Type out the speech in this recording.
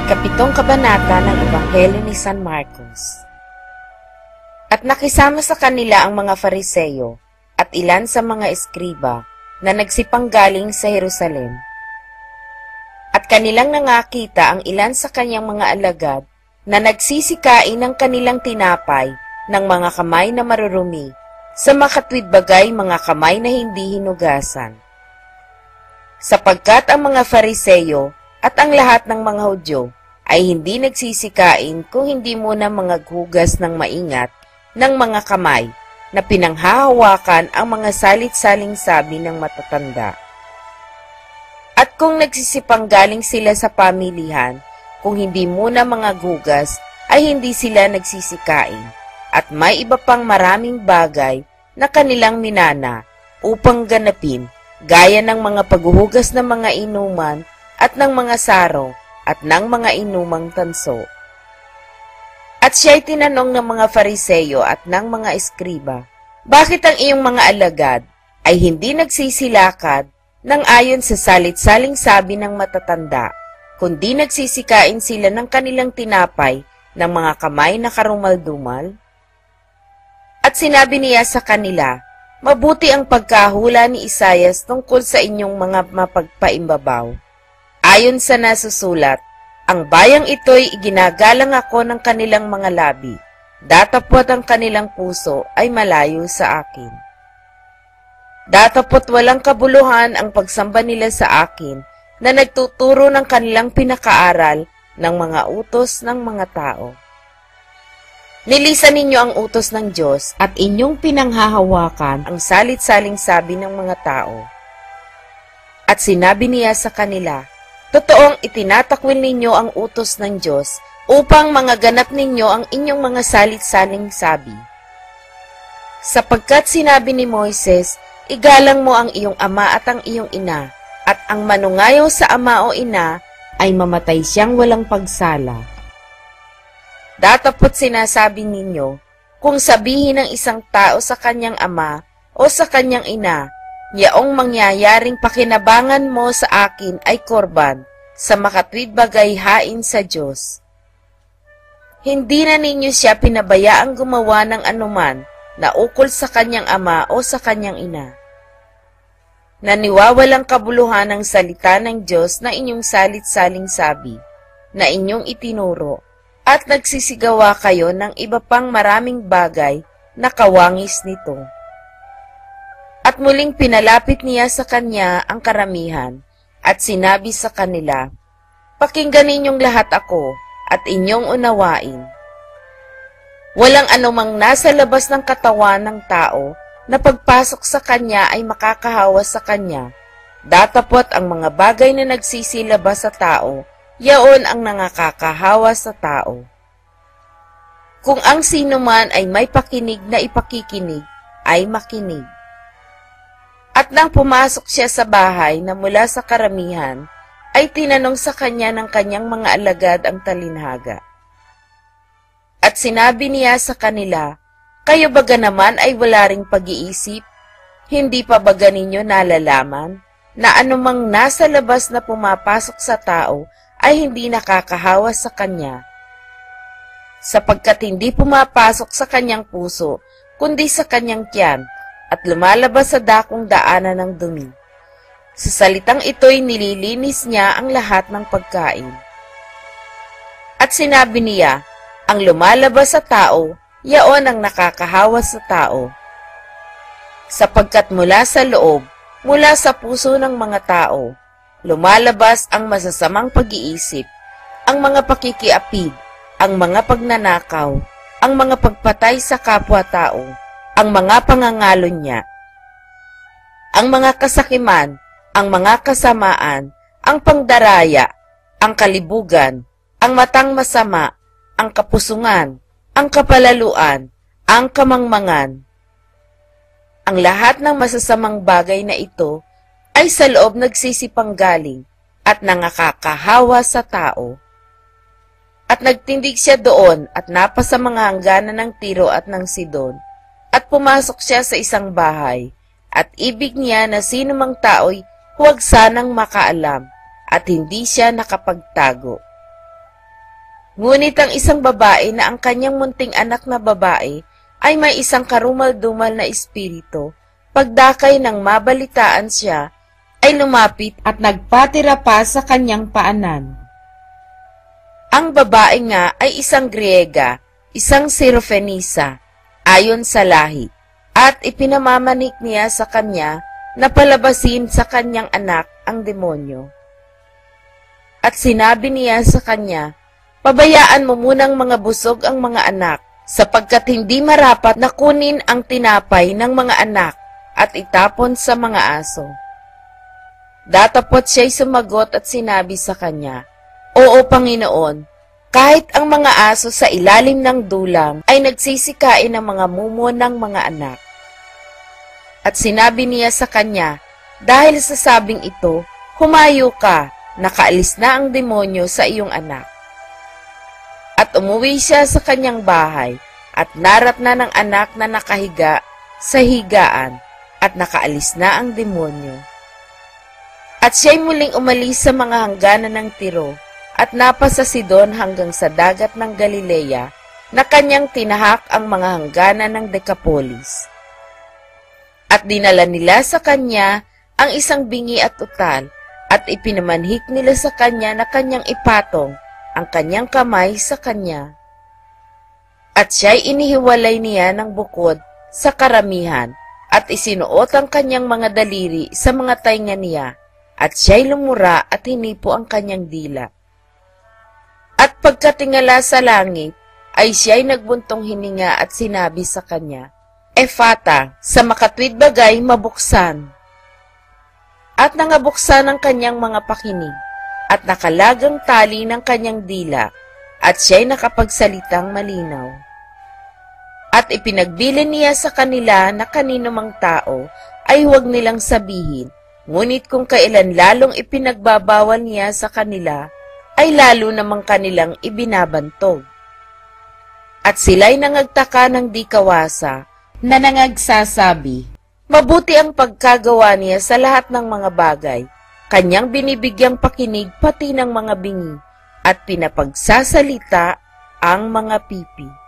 Ikapitong kabanata ng Ebanghelyo ni San Marcos. At nakisama sa kanila ang mga Fariseyo at ilan sa mga eskriba na nagsipanggaling sa Jerusalem. At kanilang nangakita ang ilan sa kanyang mga alagad na nagsisikain ng kanilang tinapay ng mga kamay na marurumi sa makatwid bagay mga kamay na hindi hinugasan. Sapagkat ang mga Fariseyo at ang lahat ng mga Hudyo ay hindi nagsisikain kung hindi muna maghugas ng maingat ng mga kamay na pinanghahawakan ang mga salit-saling sabi ng matatanda. At kung nagsisipanggaling sila sa pamilihan, kung hindi muna maghugas ay hindi sila nagsisikain, at may iba pang maraming bagay na kanilang minana upang ganapin, gaya ng mga paghuhugas ng mga inuman at ng mga saro at ng mga inumang tanso. At siya'y tinanong ng mga Fariseyo at ng mga eskriba, bakit ang iyong mga alagad ay hindi nagsisilakad ng ayon sa salit-saling sabi ng matatanda, kundi nagsisikain sila ng kanilang tinapay ng mga kamay na karumal-dumal? At sinabi niya sa kanila, mabuti ang pagkahula ni Isaias tungkol sa inyong mga mapagpaimbabaw. Ayon sa nasusulat, ang bayang ito'y iginagalang ako ng kanilang mga labi, datapwat ang kanilang puso ay malayo sa akin. Datapwat walang kabuluhan ang pagsamba nila sa akin na nagtuturo ng kanilang pinakaaral ng mga utos ng mga tao. Nilisan ninyo ang utos ng Diyos at inyong pinanghahawakan ang salit-saling sabi ng mga tao. At sinabi niya sa kanila, totoong itinatakwil ninyo ang utos ng Diyos upang magaganap ninyo ang inyong mga salit-saling sabi. Sapagkat sinabi ni Moises, igalang mo ang iyong ama at ang iyong ina, at ang manungayo sa ama o ina ay mamatay siyang walang pagsala. Datapot sinasabi ninyo, kung sabihin ng isang tao sa kanyang ama o sa kanyang ina, yaong mangyayaring pakinabangan mo sa akin ay korban, sa makatwid bagay hain sa Diyos. Hindi na ninyo siya pinabayaang gumawa ng anuman na ukol sa kanyang ama o sa kanyang ina. Naniwawalang kabuluhan ng salita ng Diyos na inyong salit-saling sabi, na inyong itinuro, at nagsisigawa kayo ng iba pang maraming bagay na kawangis nito. At muling pinalapit niya sa kanya ang karamihan, at sinabi sa kanila, pakinggan ninyong lahat ako, at inyong unawain. Walang anumang nasa labas ng katawan ng tao, na pagpasok sa kanya ay makakahawa sa kanya. Datapot ang mga bagay na nagsisilabas sa tao, yaon ang nangakakahawa sa tao. Kung ang sino man ay may pakinig na ipakikinig, ay makinig. At nang pumasok siya sa bahay na mula sa karamihan, ay tinanong sa kanya ng kanyang mga alagad ang talinhaga. At sinabi niya sa kanila, kayo baga naman ay wala ring pag-iisip? Hindi pa baga ninyo nalalaman na anumang nasa labas na pumapasok sa tao ay hindi nakakahawa sa kanya? Sapagkat hindi pumapasok sa kanyang puso, kundi sa kanyang tiyan, at lumalabas sa dakong daanan ng dumi. Sa salitang ito'y nililinis niya ang lahat ng pagkain. At sinabi niya, ang lumalabas sa tao, yaon ang nakakahawa sa tao. Sapagkat mula sa loob, mula sa puso ng mga tao, lumalabas ang masasamang pag-iisip, ang mga pakikiapid, ang mga pagnanakaw, ang mga pagpatay sa kapwa-tao, ang mga pangangalunya, ang mga kasakiman, ang mga kasamaan, ang pangdaraya, ang kalibugan, ang matang masama, ang kapusungan, ang kapalaluan, ang kamangmangan. Ang lahat ng masasamang bagay na ito ay sa loob nagsisipanggaling at nangakakahawa sa tao. At nagtindig siya doon at napa sa mga hangganan ng Tiro at ng Sidon, at pumasok siya sa isang bahay, at ibig niya na sino mang tao'y huwag sanang makaalam, at hindi siya nakapagtago. Ngunit ang isang babae na ang kanyang munting anak na babae ay may isang karumal-dumal na espiritu, pagdakay ng mabalitaan siya, ay lumapit at nagpatira pa sa kanyang paanan. Ang babae nga ay isang Griega, isang Sirofenisa, ayon sa lahi, at ipinamamanik niya sa kanya na palabasin sa kanyang anak ang demonyo. At sinabi niya sa kanya, pabayaan mo munang mga busog ang mga anak, sapagkat hindi marapat na kunin ang tinapay ng mga anak at itapon sa mga aso. Datapot siya'y sumagot at sinabi sa kanya, Oo, Panginoon, kahit ang mga aso sa ilalim ng dulang ay nagsisikain ng mga mumo ng mga anak. At sinabi niya sa kanya, dahil sa sabing ito, humayo ka, nakaalis na ang demonyo sa iyong anak. At umuwi siya sa kanyang bahay, at narat na ng anak na nakahiga sa higaan, at nakaalis na ang demonyo. At siya'y muling umalis sa mga hangganan ng Tiro, at napa sa Sidon hanggang sa dagat ng Galilea, na kanyang tinahak ang mga hangganan ng Decapolis. At dinala nila sa kanya ang isang bingi at utal, at ipinamanhik nila sa kanya na kanyang ipatong ang kanyang kamay sa kanya. At siya'y inihiwalay niya ng bukod sa karamihan, at isinuot ang kanyang mga daliri sa mga tainga niya, at siya'y lumura at hinipo ang kanyang dila. At pagkatingala sa langit, ay siya'y nagbuntong hininga at sinabi sa kanya, Efata, sa makatwid bagay mabuksan. At nangabuksan ang kanyang mga pakinig, at nakalagang tali ng kanyang dila, at siya'y nakapagsalitang malinaw. At ipinagbilin niya sa kanila na kanino mang tao ay huwag nilang sabihin, ngunit kung kailan lalong ipinagbabawal niya sa kanila, ay lalo namang kanilang ibinabantog. At sila'y nangagtaka ng di kawasa, na nangagsasabi, mabuti ang pagkagawa niya sa lahat ng mga bagay, kanyang binibigyang pakinig pati ng mga bingi, at pinapagsasalita ang mga pipi.